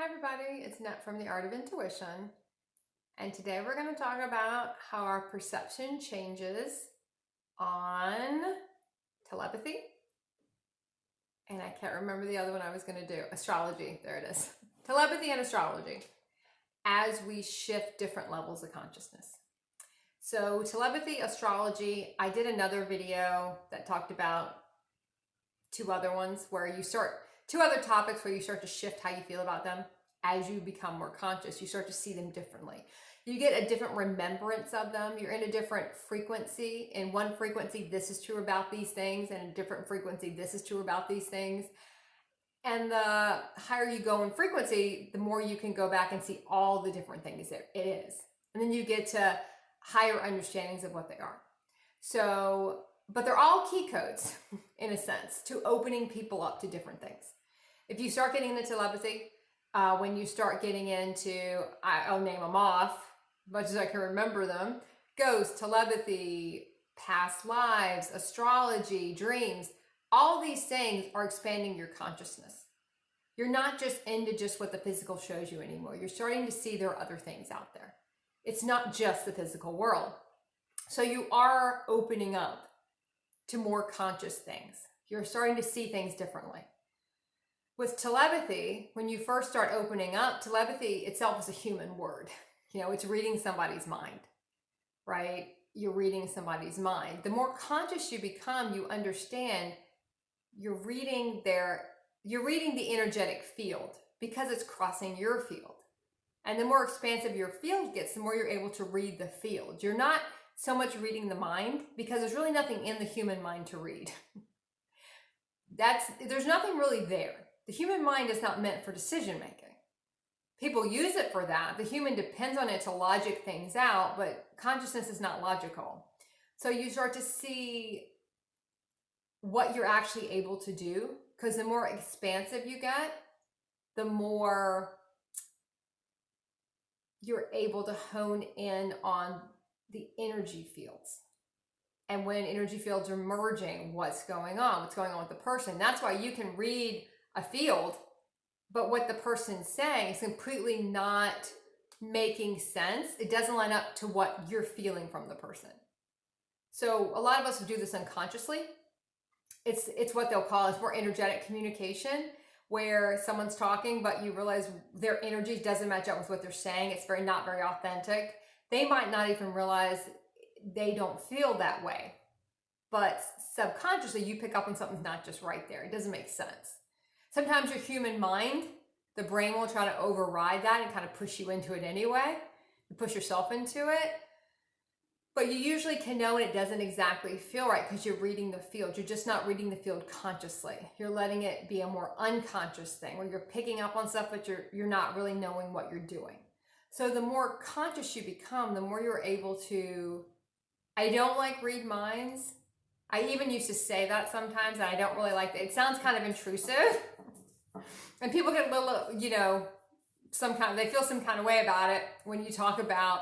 Hi everybody, it's Net from the Art of Intuition, and today we're going to talk about how our perception changes on telepathy, and I can't remember the other one I was going to do, astrology, there it is. Telepathy and astrology, as we shift different levels of consciousness. So telepathy, astrology, I did another video that talked about two other topics where you start to shift how you feel about them as you become more conscious. You start to see them differently. You get a different remembrance of them. You're in a different frequency. In one frequency, this is true about these things, and in a different frequency, this is true about these things. And the higher you go in frequency, the more you can go back and see all the different things it is. And then you get to higher understandings of what they are. So, but they're all key codes, in a sense, to opening people up to different things. If you start getting into telepathy, when you start getting into, I'll name them off, much as I can remember them, ghosts, telepathy, past lives, astrology, dreams, all these things are expanding your consciousness. You're not just into just what the physical shows you anymore. You're starting to see there are other things out there. It's not just the physical world. So you are opening up to more conscious things. You're starting to see things differently. With telepathy, when you first start opening up, telepathy itself is a human word. You know, it's reading somebody's mind, right? You're reading somebody's mind. The more conscious you become, you understand you're reading the energetic field because it's crossing your field. And the more expansive your field gets, the more you're able to read the field. You're not so much reading the mind because there's really nothing in the human mind to read. There's nothing really there. The human mind is not meant for decision making. People use it for that. The human depends on it to logic things out, but consciousness is not logical. So you start to see what you're actually able to do, because the more expansive you get, the more you're able to hone in on the energy fields. And when energy fields are merging, what's going on with the person. That's why you can read a field, but what the person's saying is completely not making sense. It doesn't line up to what you're feeling from the person. So a lot of us will do this unconsciously. It's what they'll call, it's more energetic communication, where someone's talking, but you realize their energy doesn't match up with what they're saying. It's not very authentic. They might not even realize they don't feel that way, but subconsciously you pick up on something's not just right there. It doesn't make sense. Sometimes your human mind, the brain will try to override that and kind of push you into it anyway. You push yourself into it. But you usually can know when it doesn't exactly feel right because you're reading the field. You're just not reading the field consciously. You're letting it be a more unconscious thing where you're picking up on stuff, but you're not really knowing what you're doing. So the more conscious you become, the more you're able to, I don't like read minds. I even used to say that sometimes, and I don't really like it. It sounds kind of intrusive. And people get a little, they feel some kind of way about it when you talk about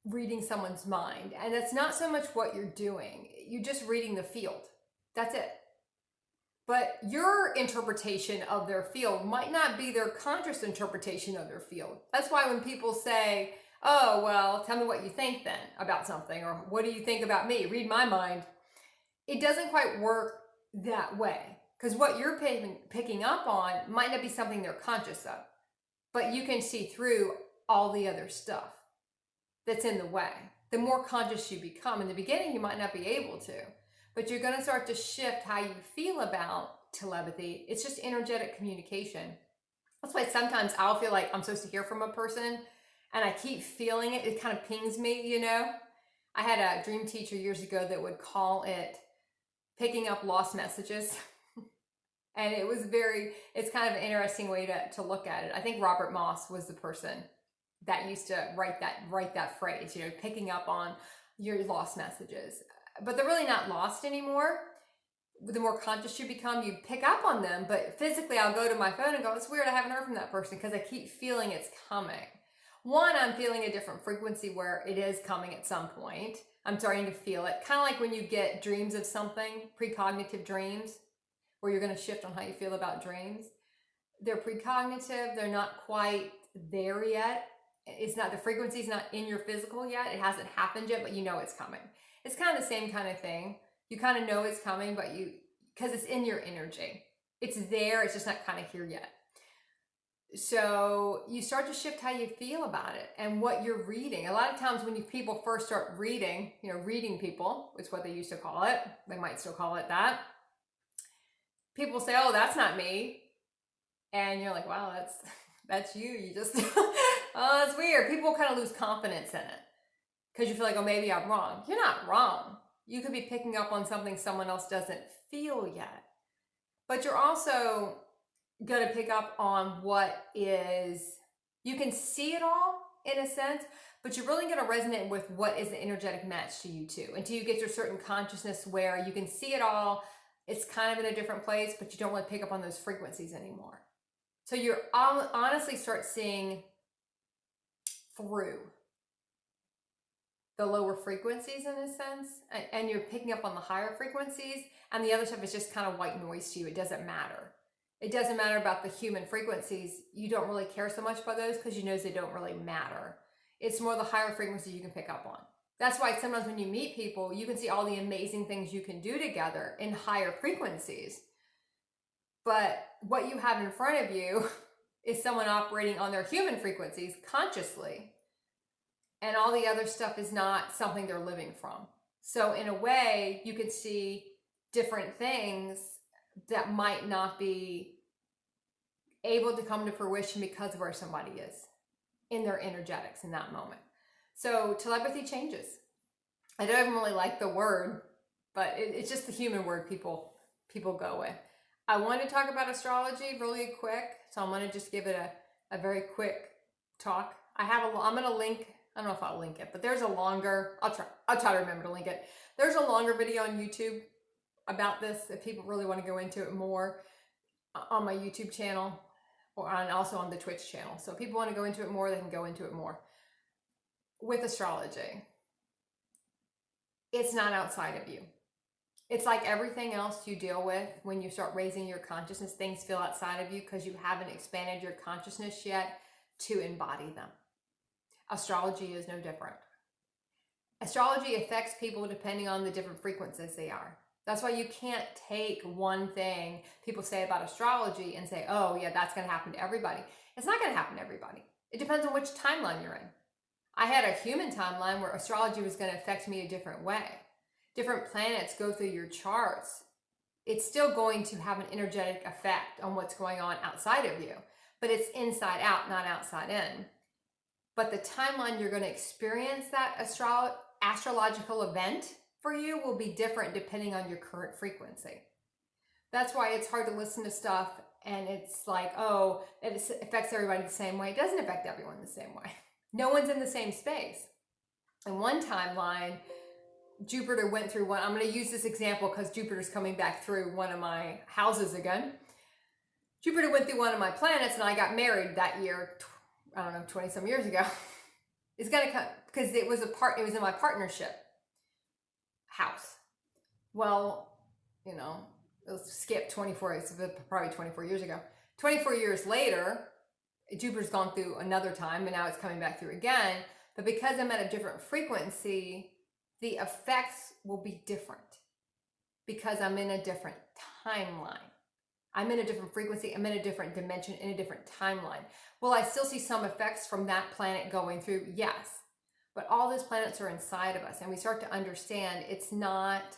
reading someone's mind. And that's not so much what you're doing. You're just reading the field. That's it. But your interpretation of their field might not be their conscious interpretation of their field. That's why when people say, oh, well, tell me what you think then about something, or what do you think about me? Read my mind. It doesn't quite work that way, because what you're picking up on might not be something they're conscious of, but you can see through all the other stuff that's in the way. The more conscious you become, in the beginning you might not be able to, but you're going to start to shift how you feel about telepathy. It's just energetic communication. That's why sometimes I'll feel like I'm supposed to hear from a person, and I keep feeling it. It kind of pings me, I had a dream teacher years ago that would call it picking up lost messages. And it's kind of an interesting way to look at it. I think Robert Moss was the person that used to write that phrase, picking up on your lost messages. But they're really not lost anymore. The more conscious you become, you pick up on them. But physically, I'll go to my phone and go, it's weird, I haven't heard from that person, because I keep feeling it's coming. One, I'm feeling a different frequency where it is coming at some point. I'm starting to feel it. Kind of like when you get dreams of something, precognitive dreams, where you're going to shift on how you feel about dreams. They're precognitive. They're not quite there yet. It's not, the frequency's not in your physical yet. It hasn't happened yet, but you know it's coming. It's kind of the same kind of thing. You kind of know it's coming, but because it's in your energy. It's there, it's just not kind of here yet. So you start to shift how you feel about it and what you're reading. A lot of times when people first start reading, reading people, is what they used to call it. They might still call it that. People say, oh, that's not me. And you're like, wow, that's you. You just, oh, that's weird. People kind of lose confidence in it because you feel like, oh, maybe I'm wrong. You're not wrong. You could be picking up on something someone else doesn't feel yet. But you're also going to pick up on what is, you can see it all in a sense, but you're really going to resonate with what is the energetic match to you too. Until you get to a certain consciousness where you can see it all, it's kind of in a different place, but you don't really pick up on those frequencies anymore. So you honestly start seeing through the lower frequencies in a sense, and you're picking up on the higher frequencies, and the other stuff is just kind of white noise to you. It doesn't matter. It doesn't matter about the human frequencies. You don't really care so much about those because you know they don't really matter. It's more the higher frequencies you can pick up on. That's why sometimes when you meet people, you can see all the amazing things you can do together in higher frequencies. But what you have in front of you is someone operating on their human frequencies consciously. And all the other stuff is not something they're living from. So in a way, you can see different things that might not be able to come to fruition because of where somebody is in their energetics in that moment. So telepathy changes. I don't even really like the word, but it's just the human word people go with. I want to talk about astrology really quick, so I'm going to just give it a very quick talk. I'm going to link, I don't know if I'll link it, but there's a longer, I'll try to remember to link it. There's a longer video on YouTube about this if people really want to go into it more on my YouTube channel and also on the Twitch channel. So if people want to go into it more, they can go into it more. With astrology, it's not outside of you. It's like everything else you deal with when you start raising your consciousness, things feel outside of you because you haven't expanded your consciousness yet to embody them. Astrology is no different. Astrology affects people depending on the different frequencies they are. That's why you can't take one thing people say about astrology and say, oh yeah, that's going to happen to everybody. It's not going to happen to everybody. It depends on which timeline you're in. I had a human timeline where astrology was going to affect me a different way. Different planets go through your charts. It's still going to have an energetic effect on what's going on outside of you, but it's inside out, not outside in. But the timeline you're going to experience that astrological event for you will be different depending on your current frequency. That's why it's hard to listen to stuff and it's like, oh, it affects everybody the same way. It doesn't affect everyone the same way. No one's in the same space. In one timeline, Jupiter went through one. I'm going to use this example because Jupiter's coming back through one of my houses again. Jupiter went through one of my planets and I got married that year, I don't know, 20 some years ago. It's going to come because it was in my partnership house. Well, let's skip 24, it's probably 24 years ago. 24 years later, Jupiter's gone through another time and now it's coming back through again. But because I'm at a different frequency, the effects will be different because I'm in a different timeline. I'm in a different frequency. I'm in a different dimension, in a different timeline. Will I still see some effects from that planet going through? Yes. But all those planets are inside of us and we start to understand it's not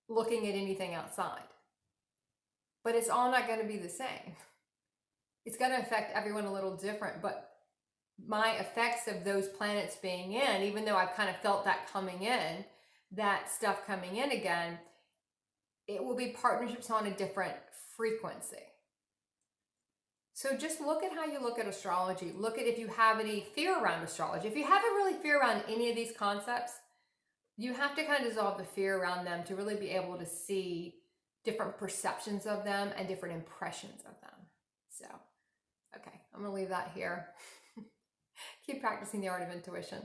looking at anything outside. But it's all not going to be the same. It's going to affect everyone a little different, but my effects of those planets being in, even though I've kind of felt that coming in, that stuff coming in again, it will be partnerships on a different frequency. So just look at how you look at astrology. Look at if you have any fear around astrology. If you haven't really fear around any of these concepts, you have to kind of dissolve the fear around them to really be able to see different perceptions of them and different impressions of them. So, okay, I'm going to leave that here. Keep practicing the art of intuition.